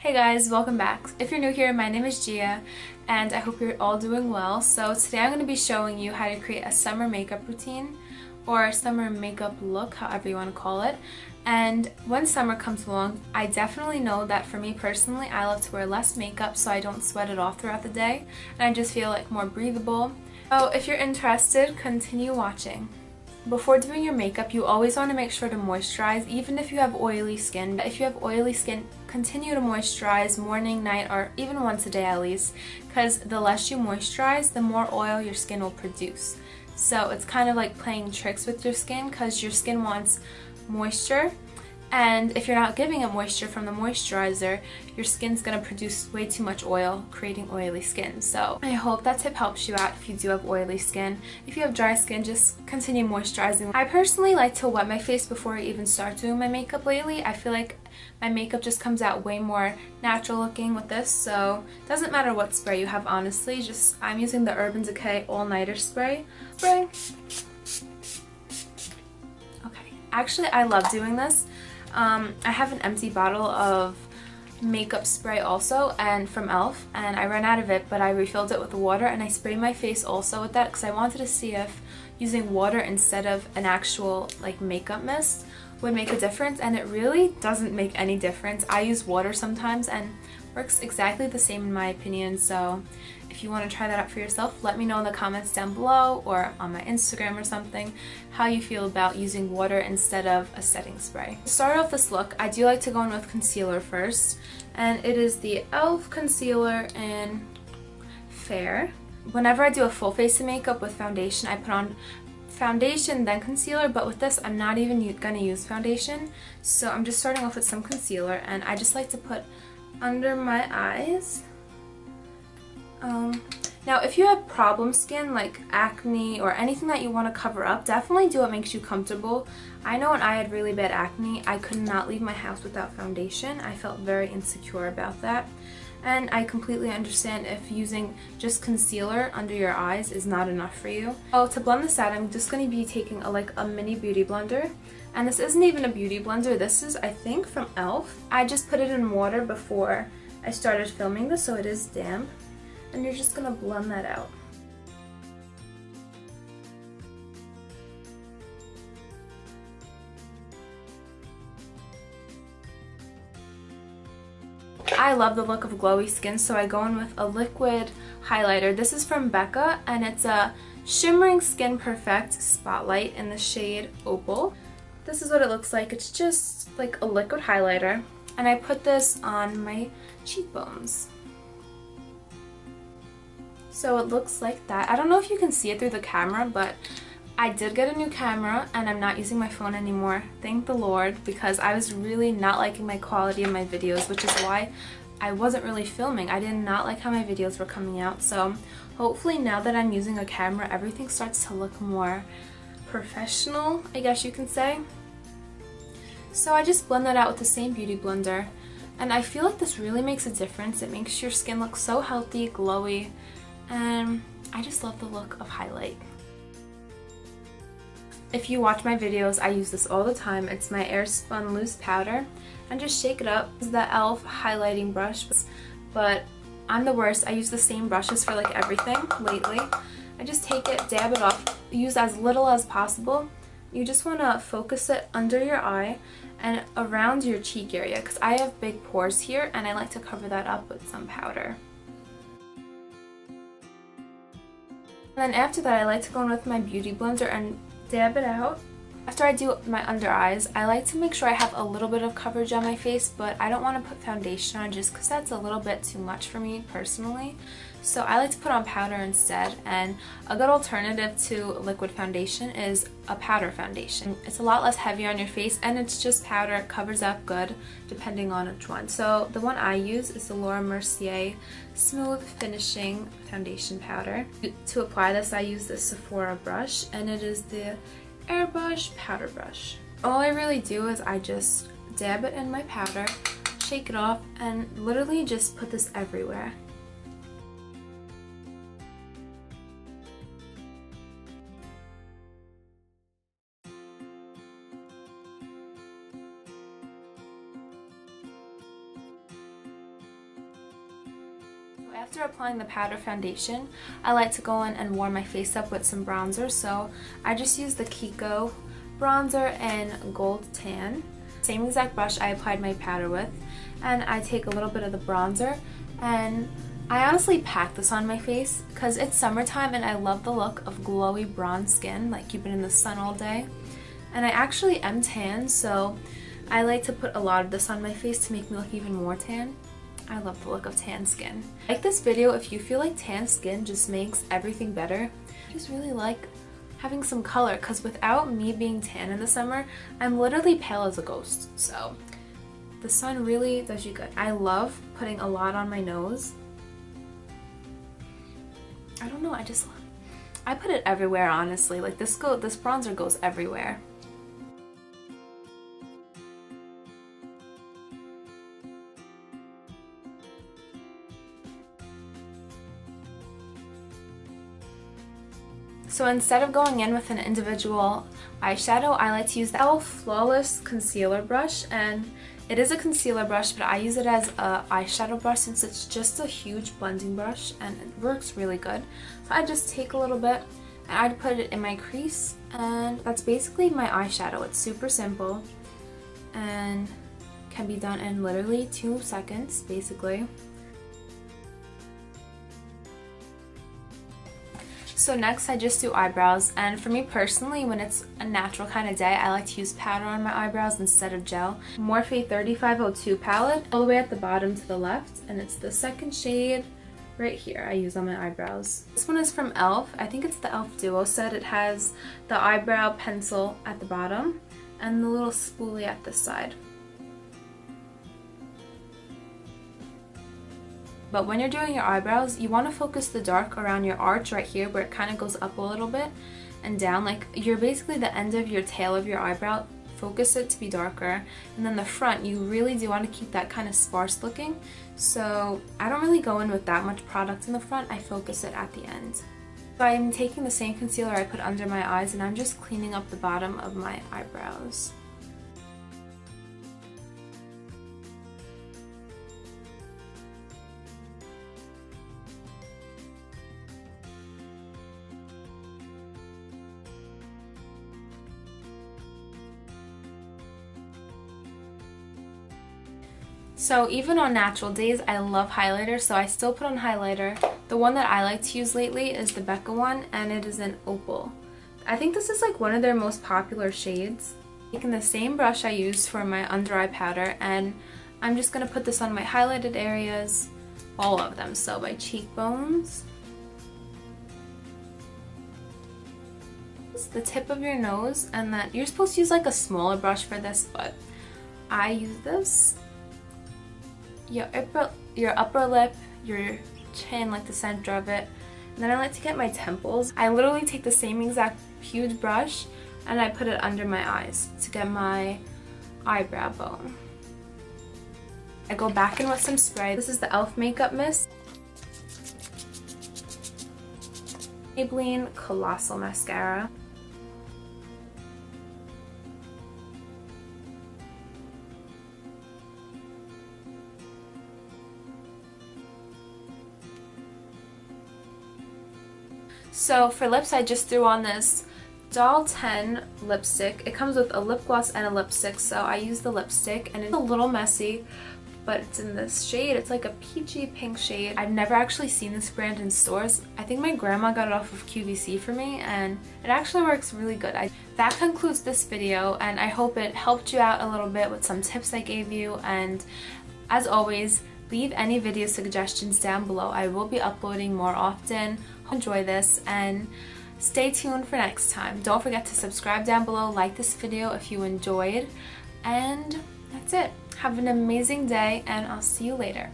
Hey guys, welcome back. If you're new here, my name is Gia and I hope you're all doing well. So today I'm going to be showing you how to create a summer makeup routine or summer makeup look, however you want to call it. And when summer comes along, I definitely know that for me personally, I love to wear less makeup so I don't sweat it off throughout the day and I just feel like more breathable. So if you're interested, continue watching. Before doing your makeup, you always want to make sure to moisturize, even if you have oily skin. If you have oily skin, continue to moisturize morning, night, or even once a day at least, because the less you moisturize, the more oil your skin will produce. So it's kind of like playing tricks with your skin because your skin wants moisture, and if you're not giving it moisture from the moisturizer, your skin's going to produce way too much oil, creating oily skin. So I hope that tip helps you out if you do have oily skin. If you have dry skin, just continue moisturizing. I personally like to wet my face before I even start doing my makeup lately. I feel like my makeup just comes out way more natural looking with this, so it doesn't matter what spray you have, honestly. I'm using the Urban Decay All Nighter spray. Okay, actually I love doing this. I have an empty bottle of makeup spray also, and from e.l.f., and I ran out of it, but I refilled it with water and I sprayed my face also with that because I wanted to see if using water instead of an actual like makeup mist would make a difference, and it really doesn't make any difference. I use water sometimes and works exactly the same in my opinion. So if you want to try that out for yourself, let me know in the comments down below or on my Instagram or something how you feel about using water instead of a setting spray. To start off this look, I do like to go in with concealer first, and it is the e.l.f. concealer in Fair. Whenever I do a full face of makeup with foundation, I put on foundation then concealer, but with this I'm not even gonna use foundation, so I'm just starting off with some concealer, and I just like to put under my eyes. Now if you have problem skin like acne or anything that you want to cover up, definitely do what makes you comfortable. I know when I had really bad acne, I could not leave my house without foundation. I felt very insecure about that, and I completely understand if using just concealer under your eyes is not enough for you. So to blend this out, I'm just going to be taking a mini beauty blender, and this isn't even a beauty blender. This is, I think, from e.l.f. I just put it in water before I started filming this, so it is damp. And you're just going to blend that out. I love the look of glowy skin, so I go in with a liquid highlighter. This is from Becca, and it's a Shimmering Skin Perfect Spotlight in the shade Opal. This is what it looks like. It's just like a liquid highlighter, and I put this on my cheekbones. So it looks like that. I don't know if you can see it through the camera, but I did get a new camera and I'm not using my phone anymore. Thank the Lord, because I was really not liking my quality of my videos, which is why I wasn't really filming. I did not like how my videos were coming out. So hopefully now that I'm using a camera, everything starts to look more professional, I guess you can say. So I just blend that out with the same beauty blender, and I feel like this really makes a difference. It makes your skin look so healthy, glowy, and I just love the look of highlight. If you watch my videos, I use this all the time. It's my Airspun loose powder, and just shake it up. This is the e.l.f. highlighting brush, but I'm the worst. I use the same brushes for like everything lately. I just take it, dab it off, use as little as possible. You just want to focus it under your eye and around your cheek area, because I have big pores here and I like to cover that up with some powder. And then after that, I like to go in with my beauty blender and dab it out. After I do my under eyes, I like to make sure I have a little bit of coverage on my face, but I don't want to put foundation on just because that's a little bit too much for me personally. So I like to put on powder instead, and a good alternative to liquid foundation is a powder foundation. It's a lot less heavy on your face, and it's just powder. It covers up good depending on which one. So the one I use is the Laura Mercier Smooth Finishing Foundation Powder. To apply this, I use the Sephora brush, and it is the Airbrush Powder Brush. All I really do is I just dab it in my powder, shake it off, and literally just put this everywhere. after applying the powder foundation, I like to go in and warm my face up with some bronzer. So I just use the Kiko bronzer in Gold Tan. Same exact brush I applied my powder with. And I take a little bit of the bronzer, and I honestly pack this on my face because it's summertime and I love the look of glowy bronze skin, like you've been in the sun all day. And I actually am tan, so I like to put a lot of this on my face to make me look even more tan. I love the look of tan skin. Like this video if you feel like tan skin just makes everything better. I just really like having some color because without me being tan in the summer, I'm literally pale as a ghost. So the sun really does you good. I love putting a lot on my nose. I don't know, I put it everywhere honestly. Like this bronzer goes everywhere. So instead of going in with an individual eyeshadow, I like to use the e.l.f. Flawless Concealer Brush, and it is a concealer brush, but I use it as an eyeshadow brush since it's just a huge blending brush and it works really good. So I just take a little bit and I put it in my crease, and that's basically my eyeshadow. It's super simple and can be done in literally 2 seconds basically. So next I just do eyebrows, and for me personally, when it's a natural kind of day, I like to use powder on my eyebrows instead of gel. Morphe 3502 palette, all the way at the bottom to the left, and it's the second shade right here I use on my eyebrows. This one is from e.l.f. I think it's the e.l.f. Duo set. It has the eyebrow pencil at the bottom and the little spoolie at this side. But when you're doing your eyebrows, you want to focus the dark around your arch right here where it kind of goes up a little bit and down. Like you're basically the end of your tail of your eyebrow. Focus it to be darker. And then the front, you really do want to keep that kind of sparse looking. So I don't really go in with that much product in the front. I focus it at the end. So I'm taking the same concealer I put under my eyes and I'm just cleaning up the bottom of my eyebrows. So even on natural days, I love highlighter, so I still put on highlighter. The one that I like to use lately is the Becca one, and it is in Opal. I think this is like one of their most popular shades. Taking the same brush I used for my under eye powder, and I'm just going to put this on my highlighted areas, all of them. So my cheekbones, the tip of your nose, and then you're supposed to use like a smaller brush for this, but I use this. Your upper lip, your chin, like the center of it. And then I like to get my temples. I literally take the same exact huge brush and I put it under my eyes to get my eyebrow bone. I go back in with some spray. This is the e.l.f. Makeup Mist. Maybelline Colossal Mascara. So for lips, I just threw on this Doll 10 lipstick. It comes with a lip gloss and a lipstick, so I use the lipstick, and it's a little messy, but it's in this shade. It's like a peachy pink shade. I've never actually seen this brand in stores. I think my grandma got it off of QVC for me, and it actually works really good. That concludes this video, and I hope it helped you out a little bit with some tips I gave you, and as always, leave any video suggestions down below. I will be uploading more often. Enjoy this and stay tuned for next time. Don't forget to subscribe down below, like this video if you enjoyed, and that's it. Have an amazing day and I'll see you later.